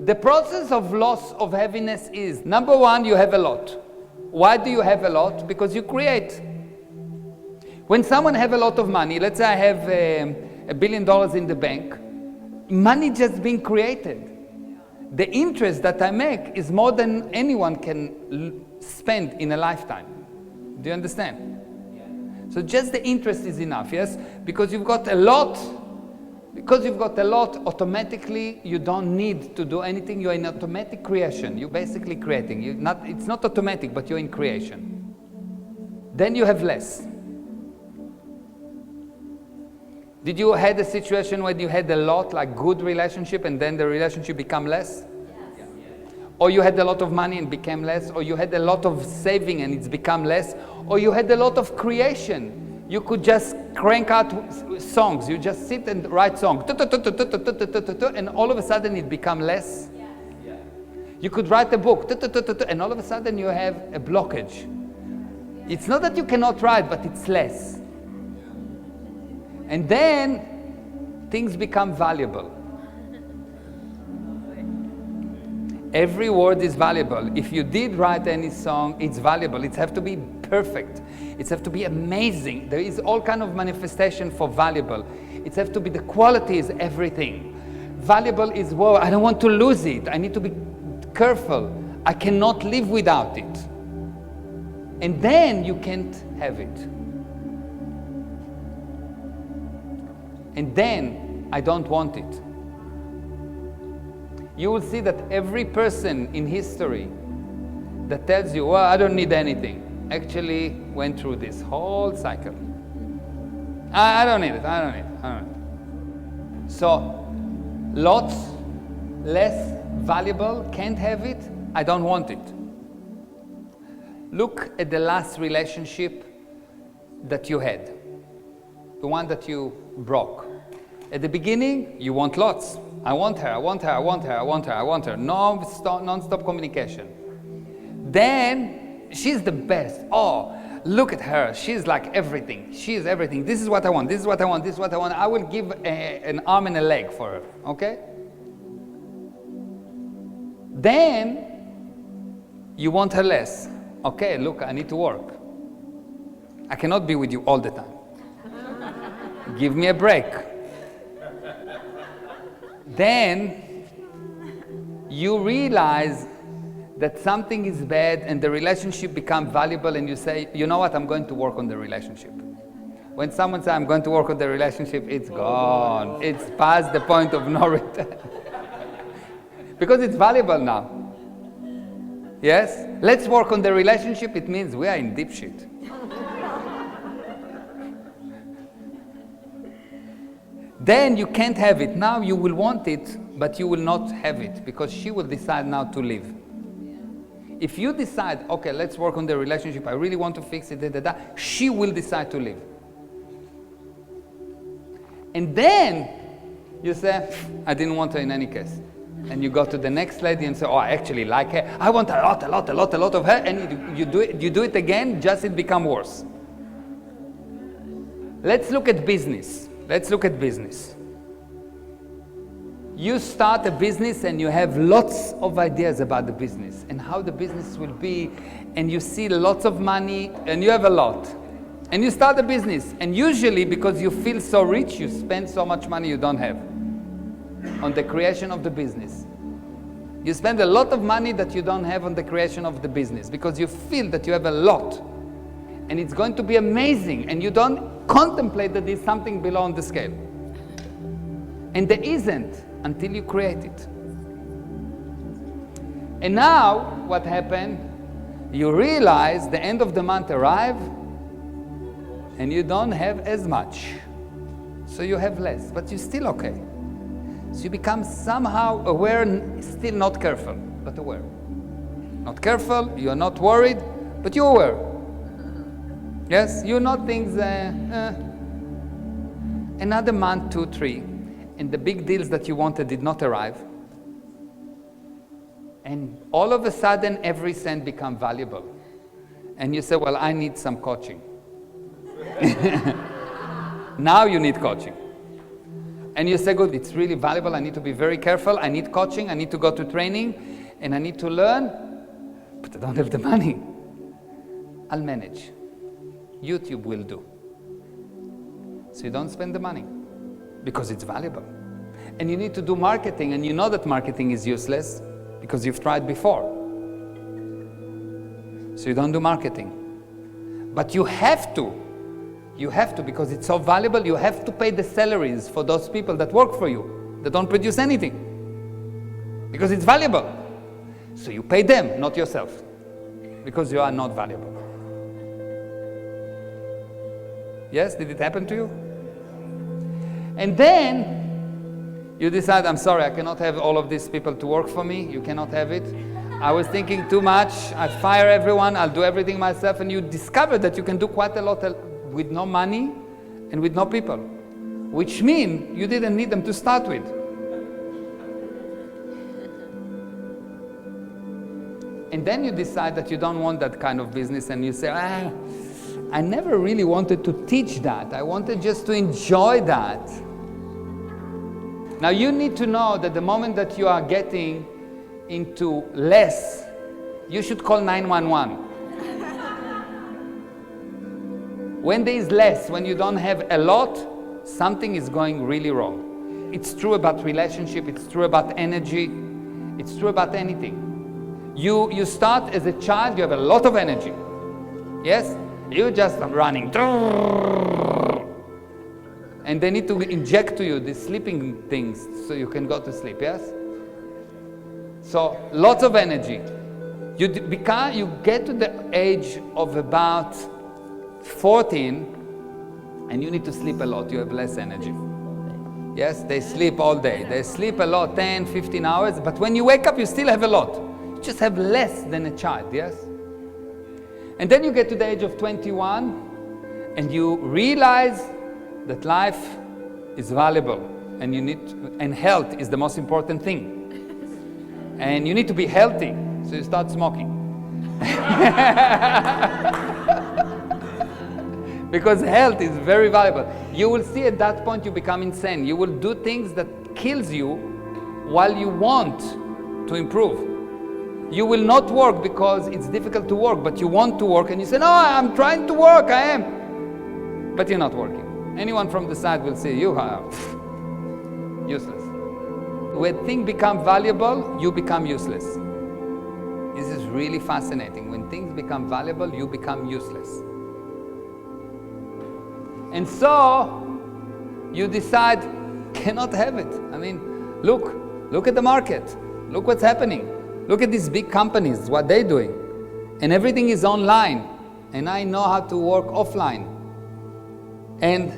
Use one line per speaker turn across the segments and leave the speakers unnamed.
The process of loss of happiness is, number one, you have a lot. Why do you have a lot? Because you create. When someone have a lot of money, let's say I have $1 billion in the bank, money just being created. The interest that I make is more than anyone can spend in a lifetime. Do you understand? So just the interest is enough, yes? Because you've got a lot. Because you've got a lot, automatically you don't need to do anything. You're in automatic creation. You're basically creating. It's not automatic, but you're in creation. Then you have less. Did you had a situation where you had a lot, like good relationship, and then the relationship become less? Yes. Or you had a lot of money and became less? Or you had a lot of saving and it's become less? Or you had a lot of creation? You could just crank out songs. You just sit and write songs. And all of a sudden it becomes less. Yes. You could write a book. And all of a sudden you have a blockage. It's not that you cannot write, but it's less. And then things become valuable. Every word is valuable. If you did write any song, it's valuable. It has to be perfect. It has to be amazing. There is all kind of manifestation for valuable. It has to be, the quality is everything. Valuable is, whoa, I don't want to lose it. I need to be careful. I cannot live without it. And then you can't have it. And then I don't want it. You will see that every person in history that tells you, well, I don't need anything, actually went through this whole cycle. I don't need it, I don't need it, I don't need it. So, lots, less valuable, can't have it, I don't want it. Look at the last relationship that you had, the one that you broke. At the beginning, you want lots. I want her, I want her, I want her, I want her, I want her. Non-stop communication. Then, she's the best. Oh, look at her. She's like everything. She is everything. This is what I want, this is what I want, this is what I want. I will give an arm and a leg for her, okay? Then, you want her less. Okay, look, I need to work. I cannot be with you all the time. Give me a break. Then you realize that something is bad and the relationship becomes valuable, and you say, you know what, I'm going to work on the relationship. When someone says, I'm going to work on the relationship, it's gone. It's past the point of no return. Because it's valuable now. Yes? Let's work on the relationship. It means we are in deep shit. Then you can't have it. Now you will want it, but you will not have it because she will decide now to leave. If you decide, okay, let's work on the relationship, I really want to fix it, she will decide to leave. And then you say, I didn't want her in any case. And you go to the next lady and say, oh, I actually like her. I want a lot of her. And you do it again, just it becomes worse. Let's look at business. You start a business and you have lots of ideas about the business and how the business will be, and you see lots of money and you have a lot. And you start a business, and usually because you feel so rich, you spend so much money you don't have on the creation of the business. You spend a lot of money that you don't have on the creation of the business because you feel that you have a lot and it's going to be amazing, and you don't contemplate that there's something below on the scale. And there isn't until you create it. And now what happened? You realize the end of the month arrived and you don't have as much. So you have less, but you're still okay. So you become somehow aware, still not careful, but aware. Not careful, you're not worried, but you're aware. Yes, you know things, another month, 2, 3, and the big deals that you wanted did not arrive. And all of a sudden, every cent becomes valuable. And you say, well, I need some coaching. Now you need coaching. And you say, good, it's really valuable, I need to be very careful, I need coaching, I need to go to training, and I need to learn, but I don't have the money. I'll manage. YouTube will do. So you don't spend the money, because it's valuable. And you need to do marketing, and you know that marketing is useless, because you've tried before. So you don't do marketing. But you have to. You have to, because it's so valuable. You have to pay the salaries for those people that work for you, that don't produce anything, because it's valuable. So you pay them, not yourself, because you are not valuable. Yes, did it happen to you? And then you decide, I'm sorry, I cannot have all of these people to work for me. You cannot have it. I was thinking too much. I fire everyone. I'll do everything myself. And you discover that you can do quite a lot with no money and with no people, which means you didn't need them to start with. And then you decide that you don't want that kind of business, and you say, I never really wanted to teach that. I wanted just to enjoy that. Now you need to know that the moment that you are getting into less, you should call 911. When there is less, when you don't have a lot, something is going really wrong. It's true about relationship, it's true about energy, it's true about anything. You start as a child, you have a lot of energy. Yes? You're just running. And they need to inject to you the sleeping things so you can go to sleep, yes? So, lots of energy. You get to the age of about 14 and you need to sleep a lot. You have less energy. Yes, they sleep all day. They sleep a lot, 10, 15 hours, but when you wake up, you still have a lot. You just have less than a child, yes? And then you get to the age of 21 and you realize that life is valuable and and health is the most important thing. And you need to be healthy, so you start smoking. Because health is very valuable. You will see at that point you become insane. You will do things that kills you while you want to improve. You will not work because it's difficult to work, but you want to work and you say, no, I'm trying to work, I am. But you're not working. Anyone from the side will say, you are useless. When things become valuable, you become useless. This is really fascinating. When things become valuable, you become useless. And so, you decide, cannot have it. I mean, look at the market. Look what's happening. Look at these big companies, what they're doing. And everything is online. And I know how to work offline. And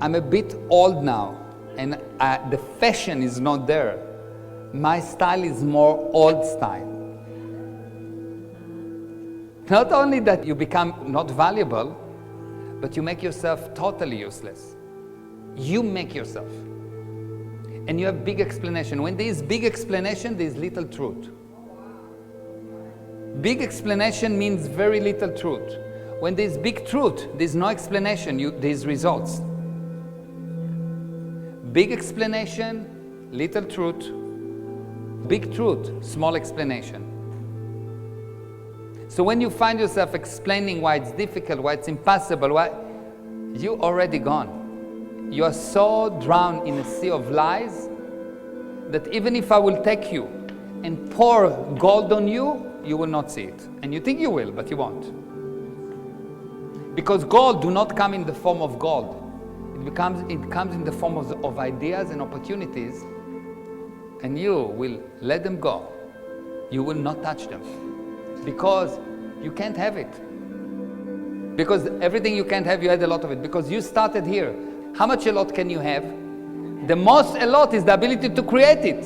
I'm a bit old now. And the fashion is not there. My style is more old style. Not only that you become not valuable, but you make yourself totally useless. You make yourself. And you have big explanation. When there is big explanation, there is little truth. Big explanation means very little truth. When there is big truth, there is no explanation, there is results. Big explanation, little truth. Big truth, small explanation. So when you find yourself explaining why it's difficult, why it's impossible, why you're already gone. You are so drowned in a sea of lies that even if I will take you and pour gold on you, you will not see it. And you think you will, but you won't. Because gold do not come in the form of gold. It comes in the form of ideas and opportunities, and you will let them go. You will not touch them. Because you can't have it. Because everything you can't have, you had a lot of it. Because you started here. How much a lot can you have? The most a lot is the ability to create it.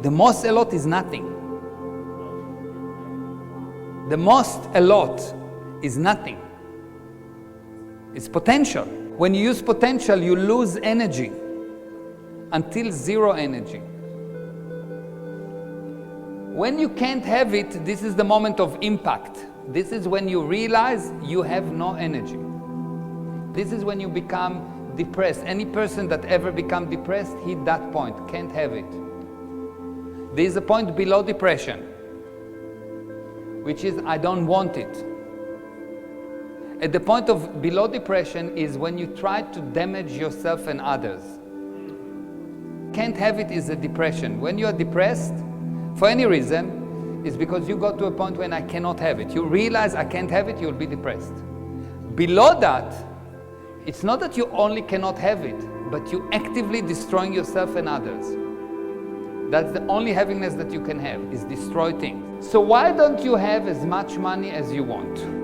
The most a lot is nothing. The most a lot is nothing. It's potential. When you use potential, you lose energy until zero energy. When you can't have it, this is the moment of impact. This is when you realize you have no energy. This is when you become depressed. Any person that ever become depressed hit that point, can't have it. There is a point below depression, which is I don't want it. At the point of below depression is when you try to damage yourself and others. Can't have it is a depression. When you are depressed, for any reason, it's because you got to a point when I cannot have it. You realize I can't have it, you'll be depressed. Below that, it's not that you only cannot have it, but you actively destroying yourself and others. That's the only havingness that you can have, is destroy things. So why don't you have as much money as you want?